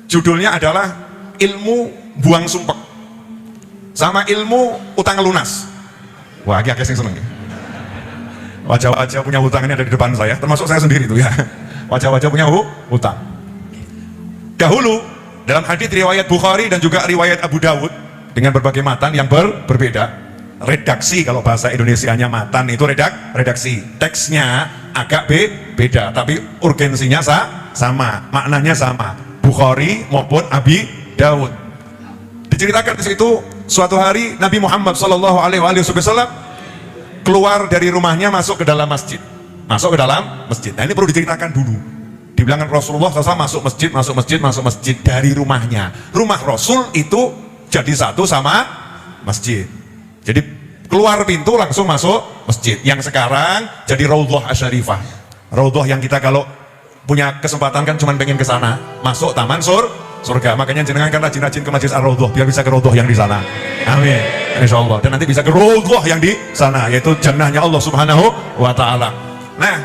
Judulnya adalah ilmu buang sumpek sama ilmu utang lunas. Wah, agak sing seneng ya. Wajah-wajah punya hutang ini ada di depan saya, termasuk saya sendiri tuh ya. Wajah-wajah punya hutang. Dahulu dalam hadits riwayat Bukhari dan juga riwayat Abu Dawud dengan berbagai matan yang berbeda. Redaksi, kalau bahasa Indonesianya matan itu redaksi. Teksnya agak beda, tapi urgensinya sama, maknanya sama. Bukhari maupun Abi Dawud. Diceritakan di situ suatu hari Nabi Muhammad SAW keluar dari rumahnya masuk ke dalam masjid. Nah, ini perlu diceritakan dulu. Dibilangkan Rasulullah SAW masuk masjid dari rumahnya. Rumah Rasul itu jadi satu sama masjid. Jadi keluar pintu langsung masuk masjid. Yang sekarang jadi Raudhah Asy-Syarifah. Raudhah yang kita kalau punya kesempatan kan cuma pengen ke sana, masuk taman surga. Makanya jenengan kan rajin-rajin ke Masjid Ar-Raudhah biar bisa ke Raudhah yang di sana. Amin. Insyaallah. Dan nanti bisa ke Raudhah yang di sana, yaitu jannahnya Allah Subhanahu wa taala. Nah,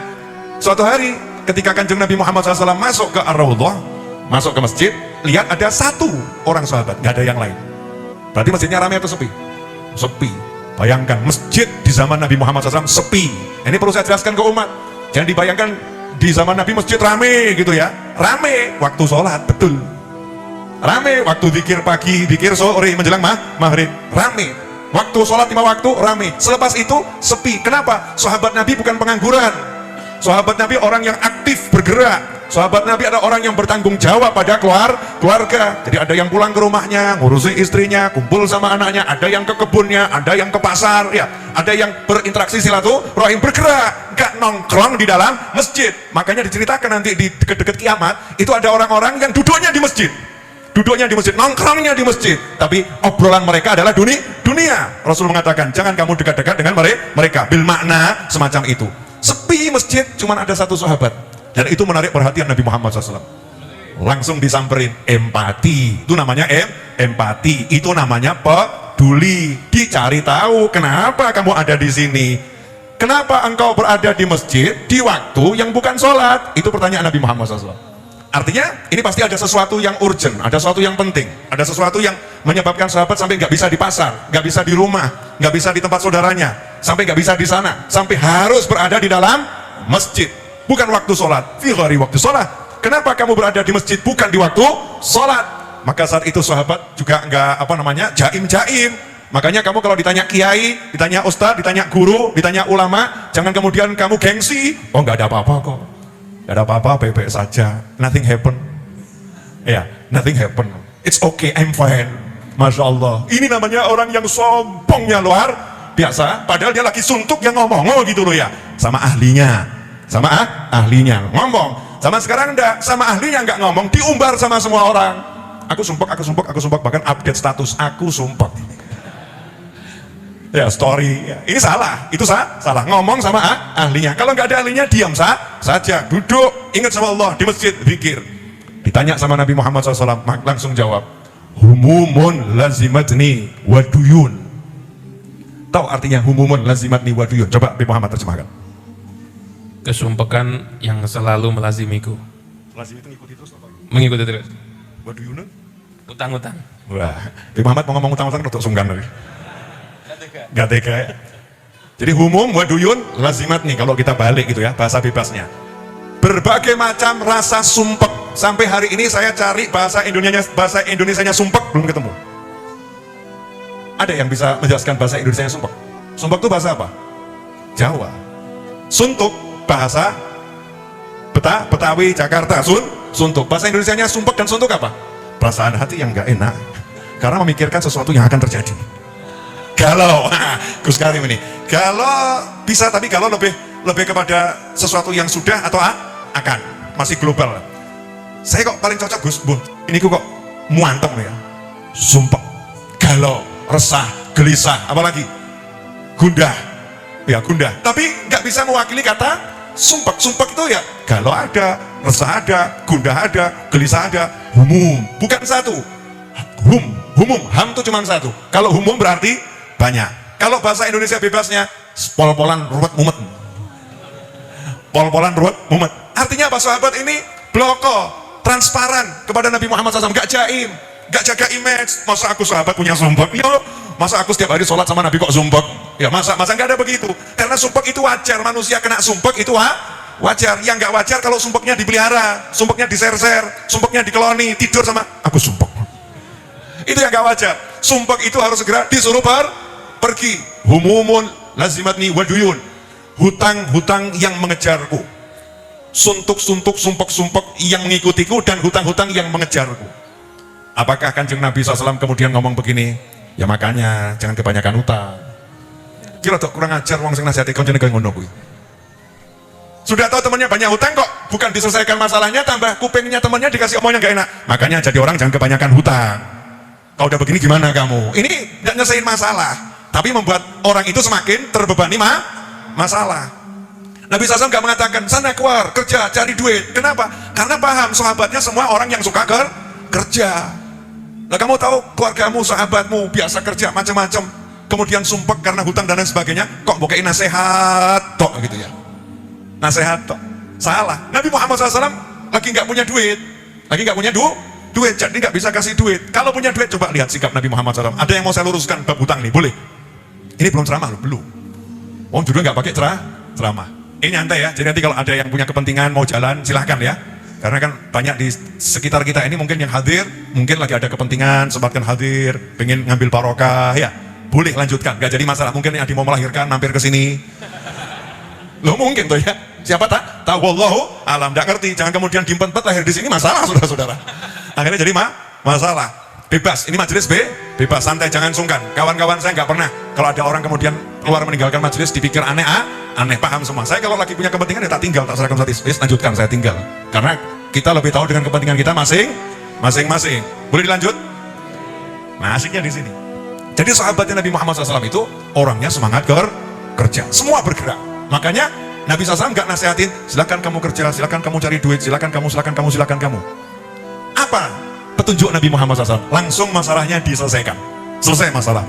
suatu hari ketika Kanjeng Nabi Muhammad SAW masuk ke Ar-Raudhah, masuk ke masjid, lihat ada satu orang sahabat, nggak ada yang lain. Berarti masjidnya ramai atau sepi? Sepi. Bayangkan masjid di zaman Nabi Muhammad SAW sepi. Ini perlu saya jelaskan ke umat. Jangan dibayangkan di zaman Nabi masjid rame gitu ya. Rame waktu sholat, betul. Rame waktu zikir pagi, zikir sore menjelang maghrib, rame. Waktu sholat 5 waktu, rame. Selepas itu sepi. Kenapa? Sahabat Nabi bukan pengangguran. Sahabat Nabi orang yang aktif bergerak. Sahabat Nabi ada orang yang bertanggung jawab pada keluarga. Jadi ada yang pulang ke rumahnya, ngurusi istrinya, kumpul sama anaknya. Ada yang ke kebunnya, ada yang ke pasar, ya. Ada yang berinteraksi silaturahim, bergerak, gak nongkrong di dalam masjid. Makanya diceritakan nanti di dekat-dekat kiamat itu ada orang-orang yang duduknya di masjid. Nongkrongnya di masjid, tapi obrolan mereka adalah dunia. Rasul mengatakan, jangan kamu dekat-dekat dengan mereka. Bil makna semacam itu. Sepi masjid, cuman ada satu sahabat, dan itu menarik perhatian Nabi Muhammad SAW. Langsung disamperin, empati. Itu namanya empati. Itu namanya peduli. Dicari tahu, kenapa kamu ada di sini? Kenapa engkau berada di masjid di waktu yang bukan sholat? Itu pertanyaan Nabi Muhammad SAW. Artinya ini pasti ada sesuatu yang urgent, ada sesuatu yang penting, ada sesuatu yang menyebabkan sahabat sampai nggak bisa di pasar, nggak bisa di rumah, nggak bisa di tempat saudaranya, sampai nggak bisa di sana, sampai harus berada di dalam masjid. Bukan waktu sholat, fi ghairi waktu sholat. Kenapa kamu berada di masjid bukan di waktu sholat? Maka saat itu sahabat juga nggak jaim. Makanya kamu kalau ditanya kiai, ditanya ustadz, ditanya guru, ditanya ulama, jangan kemudian kamu gengsi. Oh, nggak ada apa-apa kok. Gak ada apa-apa, baik-baik saja. Nothing happen. Ya, nothing happen. It's okay, I'm fine. Masya Allah. Ini namanya orang yang sombongnya luar biasa. Padahal dia lagi suntuk yang ngomong gitu loh ya. Sama ahlinya. Ngomong. Sama sekarang enggak. Sama ahlinya enggak ngomong. Diumbar sama semua orang. Aku sumpek. Bahkan update status. Aku sumpek. Ya, story. Ini salah. Itu salah. Ngomong sama ahlinya. Kalau nggak ada ahlinya, diam saja. Duduk, ingat sama Allah di masjid, zikir. Ditanya sama Nabi Muhammad SAW, langsung jawab, humumun lazimatni waduyun. Tahu artinya humumun lazimatni waduyun? Coba Nabi Muhammad terjemahkan. Kesumpekan yang selalu melazimiku. Lazim itu ngikuti terus apa? Mengikuti terus. Waduyun? Utang-utang. Wah, Nabi Muhammad mau ngomong utang-utang untuk sungkan tadi. Gak tega ya. Jadi humum waduyun lazimat nih kalau kita balik gitu ya, bahasa bebasnya. Berbagai macam rasa sumpek. Sampai hari ini saya cari bahasa Indonesianya sumpek belum ketemu. Ada yang bisa menjelaskan bahasa Indonesianya sumpek? Sumpek itu bahasa apa? Jawa. Suntuk bahasa Betawi, Jakarta. Suntuk. Bahasa Indonesianya sumpek dan suntuk apa? Perasaan hati yang gak enak karena memikirkan sesuatu yang akan terjadi. Galau, Gus Karim ini. Galau bisa, tapi galau lebih kepada sesuatu yang sudah atau akan, masih global. Saya kok paling cocok Gus, Bun. Ini kok muanteng ya. Sumpek, galau, resah, gelisah, apalagi gundah. Ya gundah. Tapi nggak bisa mewakili kata sumpek. Sumpek itu ya galau ada, resah ada, gundah ada, gelisah ada, humum. Bukan satu. Humum, ham itu cuma satu. Kalau humum berarti banyak. Kalau bahasa Indonesia bebasnya pol-polan ruwet mumet. Artinya apa sahabat ini? Bloko, transparan kepada Nabi Muhammad SAW, gak jaim, gak jaga image. Masa aku sahabat punya sumpek? Ya, masa aku setiap hari sholat sama Nabi kok sumpek? Ya masa gak ada begitu. Karena sumpek itu wajar, manusia kena sumpek itu wajar. Yang gak wajar kalau sumpeknya dipelihara, sumpeknya diser-ser, sumpeknya dikeloni, tidur sama aku sumpek. Itu yang gak wajar. Sumpek itu harus segera disuruh pergi. Humumun lazimatni waduyun, hutang-hutang yang mengejarku, suntuk-suntuk, sumpek-sumpek yang mengikutiku, dan hutang-hutang yang mengejarku. Apakah Kanjeng Nabi SAW kemudian ngomong begini? Ya makanya jangan kebanyakan hutang. Kira tuh kurang ajar wong sing nasihati kanjeng kaya ngono kuwi. Sudah tahu temannya banyak hutang kok bukan diselesaikan masalahnya, tambah kupingnya temannya dikasih omong yang gak enak. Makanya jadi orang jangan kebanyakan hutang. Kalau udah begini gimana kamu? Ini gak nyelesain masalah, tapi membuat orang itu semakin terbebani masalah. Nabi SAW gak mengatakan sana keluar kerja cari duit. Kenapa? Karena paham sahabatnya semua orang yang suka kerja. Nah kamu tahu keluargamu, sahabatmu biasa kerja macam-macam, kemudian sumpek karena hutang dan lain sebagainya, kok bokain nasihat tok gitu ya. Nasihat tok. Salah. Nabi Muhammad SAW lagi nggak punya duit, duit, jadi nggak bisa kasih duit. Kalau punya duit, coba lihat sikap Nabi Muhammad SAW. Ada yang mau saya luruskan bab hutang nih? Boleh? Ini belum ceramah loh, belum. Om juga nggak pakai ceramah. Ini nyantai ya. Jadi nanti kalau ada yang punya kepentingan mau jalan, silahkan ya. Karena kan banyak di sekitar kita ini mungkin yang hadir, mungkin lagi ada kepentingan, sempatkan hadir, pengen ngambil barokah, ya boleh lanjutkan, gak jadi masalah. Mungkin yang mau melahirkan mampir ke sini, lo mungkin tuh ya. Siapa tak tahu? Wallahu alam, gak ngerti. Jangan kemudian diempet-empet lahir di sini masalah, saudara-saudara. Akhirnya jadi masalah. Bebas, ini majelis bebas, santai, jangan sungkan. Kawan-kawan saya nggak pernah kalau ada orang kemudian keluar meninggalkan majelis dipikir aneh, paham semua. Saya kalau lagi punya kepentingan ya tak tinggal, tak serahkan statis, lanjutkan, saya tinggal. Karena kita lebih tahu dengan kepentingan kita masing-masing. Boleh dilanjut? Nah, asiknya di sini. Jadi sahabatnya Nabi Muhammad SAW itu orangnya semangat kerja, semua bergerak. Makanya Nabi SAW nggak nasihatin, silakan kamu kerja, silakan kamu cari duit, silakan kamu. Apa petunjuk Nabi Muhammad SAW? Langsung masalahnya diselesaikan. Selesai masalah.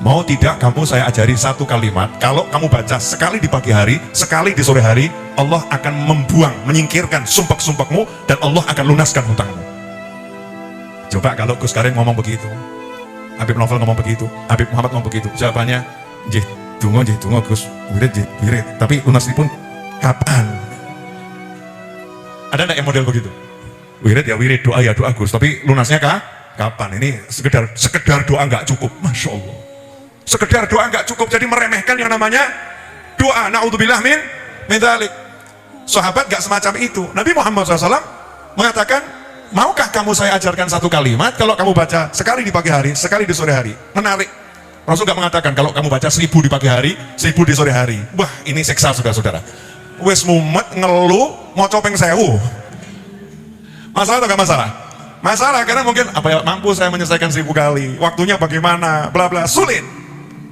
Mau tidak kamu saya ajari satu kalimat, kalau kamu baca sekali di pagi hari, sekali di sore hari, Allah akan membuang, menyingkirkan sumpek-sumpekmu, dan Allah akan lunaskan hutangmu. Coba kalau Gus Karim ngomong begitu, Habib Novel ngomong begitu, Habib Muhammad ngomong begitu, jawabannya jih tunggu Gus, wirid, tapi lunas pun kapan? Ada enggak yang model begitu? Wirid ya wirid, doa ya doa Gus, tapi lunasnya kapan? Ini sekedar doa nggak cukup, masya Allah. Sekedar doa nggak cukup, jadi meremehkan yang namanya doa. Naudzubillah min dzalik. Sahabat nggak semacam itu. Nabi Muhammad SAW mengatakan, maukah kamu saya ajarkan satu kalimat? Kalau kamu baca sekali di pagi hari, sekali di sore hari, menarik. Rasul nggak mengatakan kalau kamu baca 1000 di pagi hari, 1000 di sore hari. Wah, ini seksa saudara-saudara. Wes mumet ngeluh mau copeng sewu. Masalah atau gak masalah? Masalah karena mungkin apa ya, mampu saya menyelesaikan 1000 kali, waktunya bagaimana, bla bla, sulit.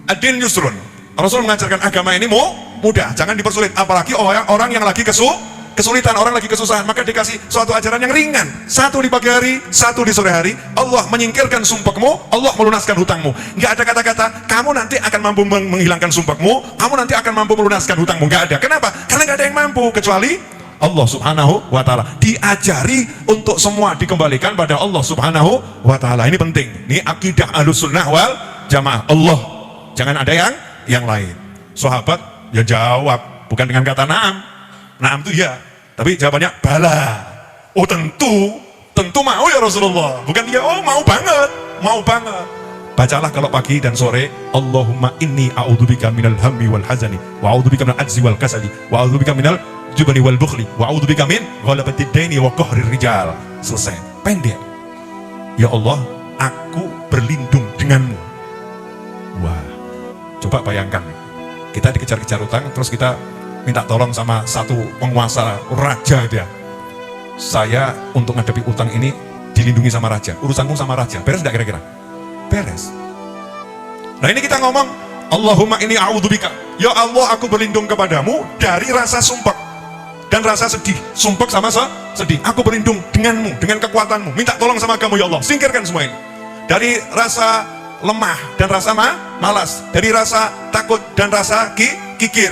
Adin yusrun. Rasul mengajarkan agama ini mudah, jangan dipersulit. Apalagi orang yang lagi kesulitan, orang lagi kesusahan, maka dikasih suatu ajaran yang ringan. Satu di pagi hari, satu di sore hari. Allah menyingkirkan sumpekmu, Allah melunaskan hutangmu. Nggak ada kata-kata kamu nanti akan mampu menghilangkan sumpekmu, kamu nanti akan mampu melunaskan hutangmu. Nggak ada. Kenapa? Karena nggak ada yang mampu kecuali Allah Subhanahu wa Ta'ala. Diajari untuk semua dikembalikan pada Allah Subhanahu wa Ta'ala. Ini penting. Ini akidah Ahlussunnah wal Jamaah. Allah, jangan ada yang lain. Sahabat ya jawab bukan dengan kata na'am. Na'am itu ya, tapi jawabannya bala. Oh tentu mau ya Rasulullah. Bukan dia mau banget. Bacalah kalau pagi dan sore, Allahumma inni a'udzubika minal hammi wal hazani wa a'udzubika minal ajzi wal kasali wa a'udzubika minal jubni wal bukhli wa a'udzubika min ghalabatid daini wa qahrir rijal. Selesai, pendek. Ya Allah, aku berlindung denganmu. Wah, coba bayangkan, kita dikejar-kejar utang, terus kita minta tolong sama satu penguasa, raja dia. Saya untuk ngadepi utang ini dilindungi sama raja, urusanmu sama raja, beres enggak kira-kira? Beres. Nah ini kita ngomong, Allahumma inni a'udzubika, ya Allah aku berlindung kepadamu dari rasa sumpek dan rasa sedih. Sumpek sama sedih, aku berlindung denganmu, dengan kekuatanmu, minta tolong sama kamu ya Allah, singkirkan semua ini. Dari rasa lemah dan rasa malas, dari rasa takut dan rasa kikir.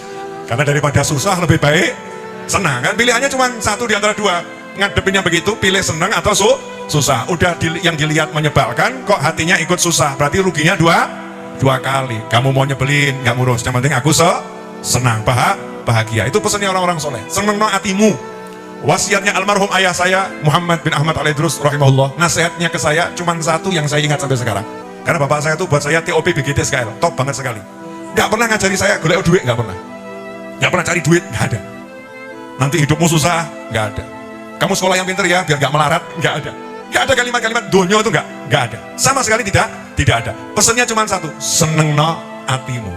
Karena daripada susah lebih baik senang kan. Pilihannya cuma satu di antara dua. Ngadepinnya begitu, pilih senang atau susah. Udah yang dilihat menyebalkan, kok hatinya ikut susah. Berarti ruginya dua kali. Kamu mau nyebelin, nggak ngurus. Yang penting aku senang, bahagia. Itu pesannya orang-orang soleh. Senang no hatimu. Wasiatnya almarhum ayah saya Muhammad bin Ahmad Al-Idrus rahimahullah. Nasihatnya ke saya cuma satu yang saya ingat sampai sekarang. Karena bapak saya tuh buat saya TOP BGT SKL, top banget sekali. Gak pernah ngajari saya golek duit, gak pernah. Gak pernah cari duit, gak ada. Nanti hidupmu susah, gak ada. Kamu sekolah yang pinter ya, biar gak melarat, gak ada. Gak ada kalimat-kalimat dunia itu gak ada. Sama sekali tidak ada. Pesannya cuma satu, seneng no hatimu.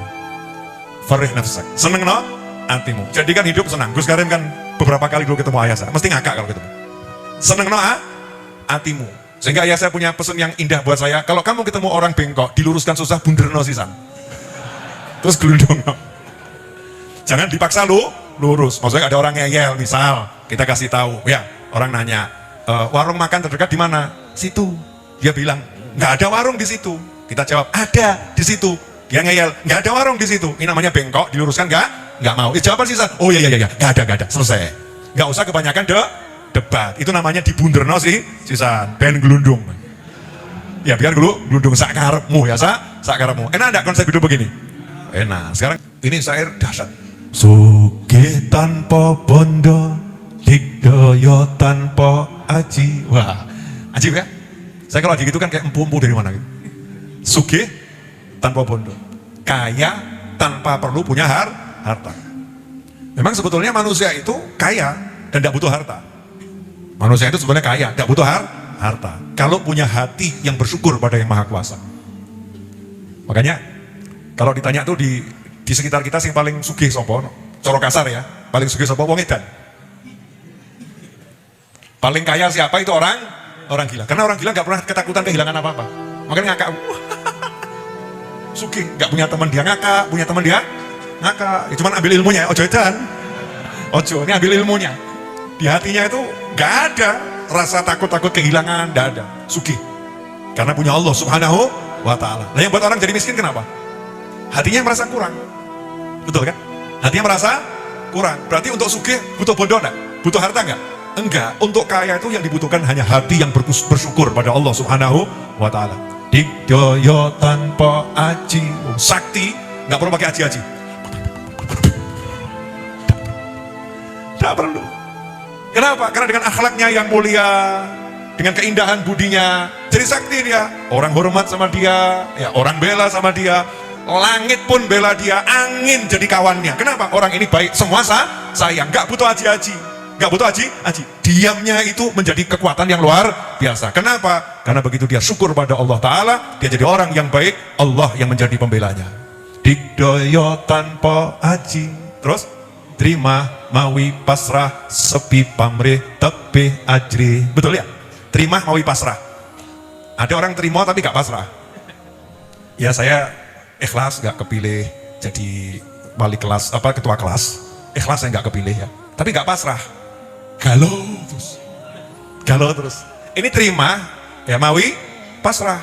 Farih nafsak, seneng no hatimu. Jadikan hidup senang. Gus Karim kan beberapa kali dulu ketemu ayah saya, mesti ngakak kalau ketemu. Seneng no hatimu. Sehingga ayah saya punya pesan yang indah buat saya. Kalau kamu ketemu orang bengkok, diluruskan susah, bunder no sisan. Terus gelundung no. Jangan dipaksa lurus. Maksudnya ada orang ngeyel, misal kita kasih tahu, ya orang nanya, warung makan terdekat di mana? Situ. Dia bilang, nggak ada warung di situ. Kita jawab, ada di situ. Dia ngeyel, nggak ada warung di situ. Ini namanya bengkok, diluruskan nggak mau. Jawaban sisan, oh iya, nggak ada, selesai. Nggak usah kebanyakan debat. Itu namanya dibunderno sih, sisan, ben gelundung. Ya biar gelundung sakarepmu ya, sakarepmu. Enak enggak konsep hidup begini? Enak. Sekarang ini syair dahsyat. Sugih tanpa bondo, digdaya tanpa aji. Wah, ajib ya? Saya kalau aji gitu kan kayak empu-empu dari mana gitu. Sugih tanpa bondo, kaya tanpa perlu punya harta. Memang sebetulnya manusia itu kaya dan tidak butuh harta. Manusia itu sebenarnya kaya, tidak butuh harta. Kalau punya hati yang bersyukur pada Yang Maha Kuasa. Makanya kalau ditanya tuh di sekitar kita sih paling sugih sopo, coro kasar ya, paling sugih sopo wong edan. Paling kaya siapa itu orang gila. Karena orang gila nggak pernah ketakutan kehilangan apa-apa. Makanya ngakak. Sugih, nggak punya teman dia ngakak, punya teman dia ngakak. Ya, cuman ambil ilmunya, ojo edan. Ojo, ini ambil ilmunya. Di hatinya itu nggak ada rasa takut-takut kehilangan, nggak ada. Sugih. Karena punya Allah Subhanahu wa Ta'ala. Nah yang buat orang jadi miskin kenapa? Hatinya merasa kurang. Betul kan? Hatinya merasa kurang. Berarti untuk sugih butuh bodoh enggak? Butuh harta enggak? Enggak. Untuk kaya itu yang dibutuhkan hanya hati yang bersyukur pada Allah Subhanahu wa Ta'ala. Digdaya tanpa aji. Sakti enggak perlu pakai aji-aji. Enggak perlu. Kenapa? Karena dengan akhlaknya yang mulia, dengan keindahan budinya, jadi sakti dia. Orang hormat sama dia, ya orang bela sama dia. Langit pun bela dia, angin jadi kawannya. Kenapa? Orang ini baik, semua sayang, gak butuh aji-aji. Gak butuh aji. Diamnya itu menjadi kekuatan yang luar biasa. Kenapa? Karena begitu dia syukur pada Allah Ta'ala, dia jadi orang yang baik, Allah yang menjadi pembelanya. Digdaya tanpa aji. Terus, terima mawi pasrah, sepi pamrih, tebih ajri. Betul ya? Terima mawi pasrah. Ada orang terima tapi gak pasrah. Ya saya ikhlas gak kepilih jadi wali kelas, ketua kelas. Ikhlas saya gak kepilih ya, tapi gak pasrah. Galau terus. Ini terima ya mawi pasrah.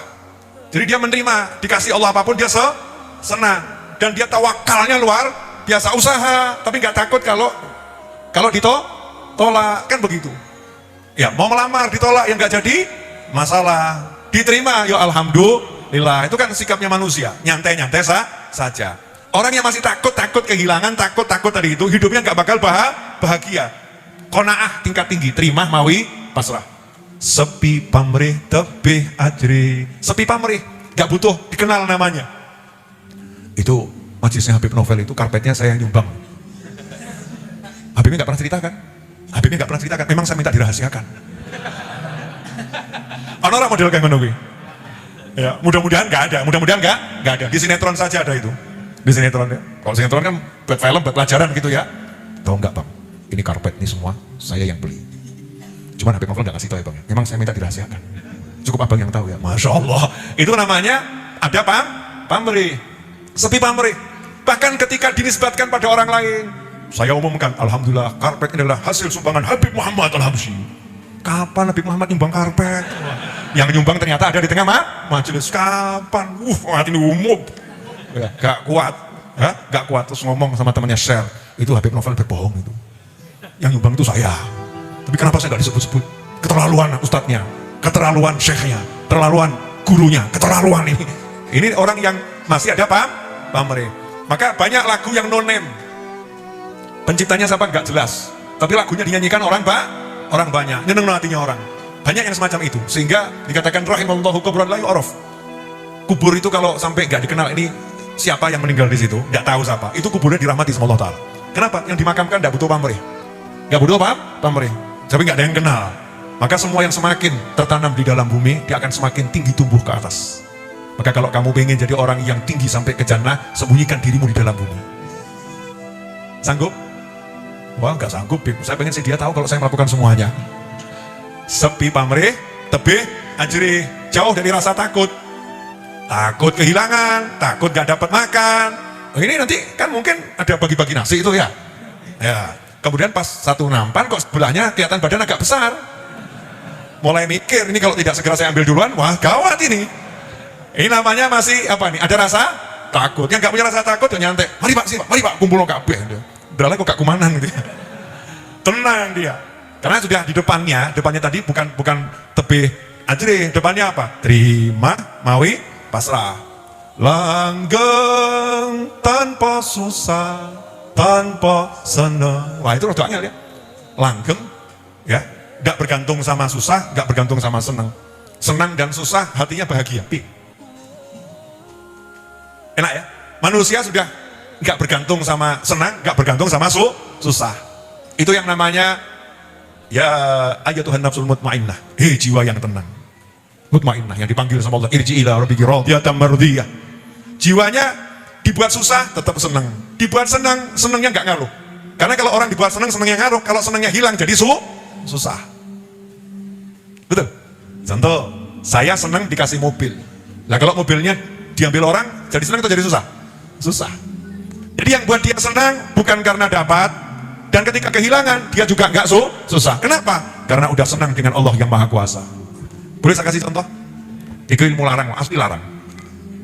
Jadi dia menerima, dikasih Allah apapun dia senang. Dan dia tawakalnya luar biasa, usaha tapi gak takut kalau ditolak, kan begitu. Ya mau melamar ditolak yang gak jadi masalah, diterima ya alhamdulillah. Itu kan sikapnya manusia, nyantai-nyantai saja. Orang yang masih takut kehilangan, takut tadi itu, hidupnya gak bakal bahagia. Qanaah tingkat tinggi, terima mawi pasrah. Sepi pamrih tebih ajri. Sepi pamrih, gak butuh dikenal namanya. Itu majelisnya Habib Novel itu, karpetnya saya yang nyumbang. Habibnya gak pernah ceritakan. Memang saya minta dirahasiakan. Orang model kayak ngono kuwi. Ya, mudah-mudahan nggak ada. Di sinetron saja ada itu. Di sinetron ya. Kalau sinetron kan buat film, buat pelajaran gitu ya. Tahu nggak bang? Ini karpet ini semua saya yang beli. Cuman Habib Novel nggak kasih tahu ya bang. Memang saya minta dirahasiakan. Cukup abang yang tahu ya. Masya Allah. Itu namanya ada pamrih. Sepi pamrih. Bahkan ketika dinisbatkan pada orang lain, saya umumkan, alhamdulillah karpet ini adalah hasil sumbangan Habib Muhammad Al-Habsyi. Kapan Habib Muhammad nyumbang karpet? Yang nyumbang ternyata ada di tengah majelis. Kapan? Hati ini umum. Ya, gak kuat terus ngomong sama temannya Shell. itu Habib Novel berbohong itu. Yang nyumbang itu saya. Tapi kenapa saya nggak disebut-sebut? Keterlaluan ustadznya, keterlaluan syekhnya, terlaluan gurunya, keterlaluan ini. Ini orang yang masih ada pamrih. Maka banyak lagu yang no name. Penciptanya siapa nggak jelas. Tapi lagunya dinyanyikan orang banyak, nyeneng hatinya orang. Banyak yang semacam itu, sehingga dikatakan rahimallahu kubran la yu'raf. Kubur itu kalau sampai nggak dikenal ini siapa yang meninggal di situ, nggak tahu siapa. Itu kuburnya dirahmati sama Allah Taala. Kenapa? Yang dimakamkan nggak butuh pamrih, nggak butuh pamrih. Tapi nggak ada yang kenal. Maka semua yang semakin tertanam di dalam bumi, dia akan semakin tinggi tumbuh ke atas. Maka kalau kamu pengen jadi orang yang tinggi sampai ke jannah, sembunyikan dirimu di dalam bumi. Sanggup? Wah, nggak sanggup. Saya pengen sih dia tahu kalau saya melakukan semuanya. Sepi pamrih, tebih, ajri, jauh dari rasa takut. Takut kehilangan, takut gak dapat makan. Ini nanti kan mungkin ada bagi-bagi nasi itu ya. Ya. Kemudian pas satu nampan kok sebelahnya kelihatan badan agak besar. Mulai mikir, ini kalau tidak segera saya ambil duluan, wah gawat ini. Ini namanya masih apa nih? Ada rasa takut. Yang gak punya rasa takut ya nyantai. Mari Pak, sih Pak, mari Pak, kumpul kabeh. Udah kok gak kumanan gitu ya. Tenang dia. Karena sudah di depannya tadi bukan tebih ajri, depannya apa? Terima, mawi, pasrah. Langgeng tanpa susah, tanpa senang. Wah itu rodo angel ya. Langgeng, ya, gak bergantung sama susah, gak bergantung sama senang. Senang dan susah, hatinya bahagia. Enak ya? Manusia sudah gak bergantung sama senang, gak bergantung sama susah. Itu yang namanya ya ayatuhan nafsul mutmainnah. Hei jiwa yang tenang, mutmainnah, yang dipanggil sama Allah, irji ila rabbiki radiyatan mardiyah. Jiwanya dibuat susah tetap senang, dibuat senang, senangnya nggak ngaruh. Karena kalau orang dibuat senang, senangnya ngaruh. Kalau senangnya hilang jadi susah. Betul? Contoh, saya senang dikasih mobil. Nah kalau mobilnya diambil orang, jadi senang atau jadi susah? Susah. Jadi yang buat dia senang bukan karena dapat, dan ketika kehilangan dia juga nggak susah. Kenapa? Karena udah senang dengan Allah yang Maha Kuasa. Boleh saya kasih contoh? Itu ilmu larang, asli larang.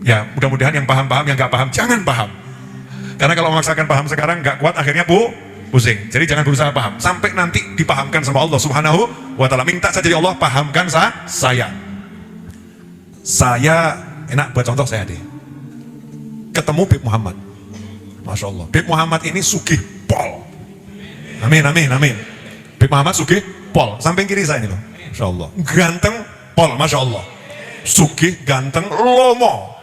Ya mudah-mudahan yang paham-paham, yang nggak paham jangan paham. Karena kalau memaksakan paham sekarang nggak kuat, akhirnya pusing. Jadi jangan berusaha paham sampai nanti dipahamkan sama Allah Subhanahu wa Ta'ala. Minta saja ya Allah, pahamkan saya. Saya enak buat contoh saya deh. Ketemu Bib Muhammad. Masya Allah. Bib Muhammad ini sugih pol. Amin. Bib Muhammad sugih pol. Samping kiri saya ini loh. Masya Allah. Ganteng pol. Masya Allah. Sugih, ganteng, lomo.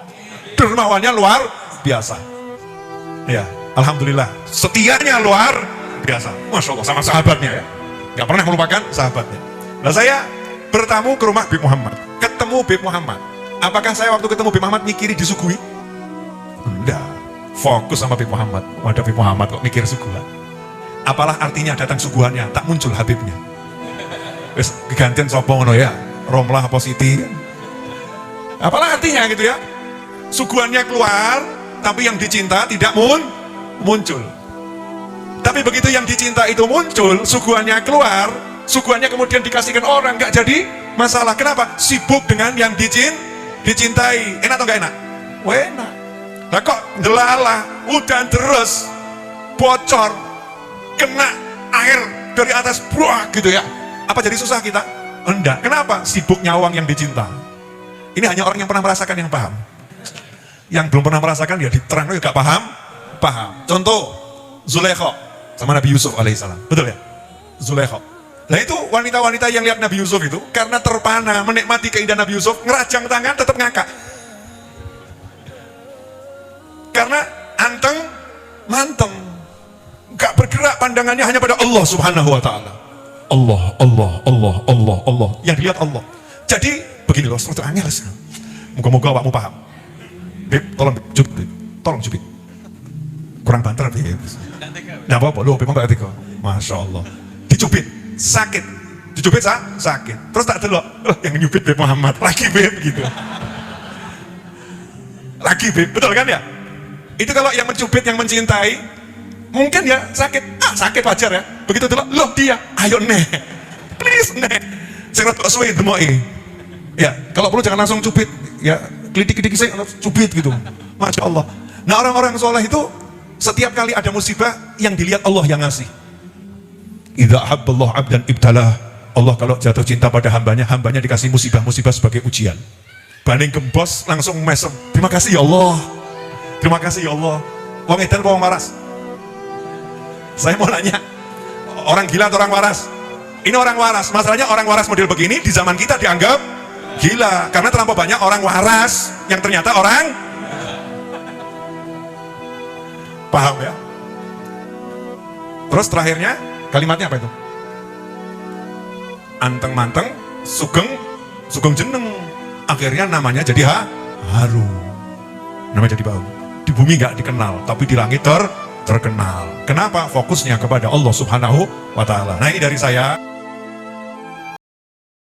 Dermawannya luar biasa. Ya, alhamdulillah. Setianya luar biasa. Masya Allah, sama sahabatnya ya. Gak pernah melupakan sahabatnya. Nah saya bertamu ke rumah Bib Muhammad. Ketemu Bib Muhammad. Apakah saya waktu ketemu Bib Muhammad mikiri disuguhi? Enggak. Fokus sama Bib Muhammad. Wadah Bib Muhammad kok mikir suguhan. Apalah artinya datang suguhannya, tak muncul Habibnya. Wes kegantian sopo ngono ya. Romlah positi. Apalah artinya gitu ya. Suguhannya keluar, tapi yang dicinta tidak muncul. Tapi begitu yang dicinta itu muncul, suguhannya keluar, suguhannya kemudian dikasihkan orang, nggak jadi masalah. Kenapa? Sibuk dengan yang dicintai. Enak atau nggak enak? Wah enak. Nah kok delala, udan terus, bocor, kena air dari atas, buah gitu ya. Apa jadi susah kita? Enggak. Kenapa? Sibuk nyawang yang dicinta. Ini hanya orang yang pernah merasakan yang paham. Yang belum pernah merasakan ya diterang, ya gak paham. Contoh Zulaikha sama Nabi Yusuf alaihissalam. Betul ya? Zulaikha. Nah itu wanita-wanita yang lihat Nabi Yusuf itu karena terpana menikmati keindahan Nabi Yusuf, ngerajang tangan tetap ngakak. Karena anteng manteng, gak bergerak, pandangannya hanya pada Allah Subhanahu wa Ta'ala. Allah. Yang dilihat Allah. Jadi begini loh, sesuatu angel. Moga-moga awakmu paham. Bib, tolong Bib, tolong Bib. Kurang banter Bib. Nah apa lu Bib mbak Tiko. Masya Allah. Dicubit, sakit. Dicubit sakit. Terus tak delok, yang nyubit Bib Muhammad. Lagi Bib gitu. Lagi Bib, betul kan ya? Itu kalau yang mencubit, yang mencintai, mungkin ya sakit. Sakit wajar ya. Begitu delok, loh dia, ayo nih. Please nih. Saya rata suwe demoi. Ya, kalau perlu jangan langsung cubit. Ya, klitik-klitik saya cubit gitu. Masya Allah. Nah orang-orang soleh itu Setiap kali ada musibah, yang dilihat Allah yang ngasih. Idza habballahu 'abdan ibtalah. Allah kalau jatuh cinta pada hambanya, hambanya dikasih musibah-musibah sebagai ujian. Banding gembos langsung mesem. Terima kasih ya Allah. Terima kasih ya Allah. Wong edan apa wong waras? Saya mau nanya, orang gila atau orang waras? Ini orang waras. Masalahnya orang waras model begini di zaman kita dianggap gila karena terlampau banyak orang waras yang ternyata orang paham ya. Terus terakhirnya kalimatnya apa itu? Anteng manteng, sugeng jeneng. Akhirnya namanya jadi haru. Namanya jadi bau. Di bumi nggak dikenal, tapi di langit terkenal. Kenapa? Fokusnya kepada Allah Subhanahu wa Ta'ala. Nah, ini dari saya.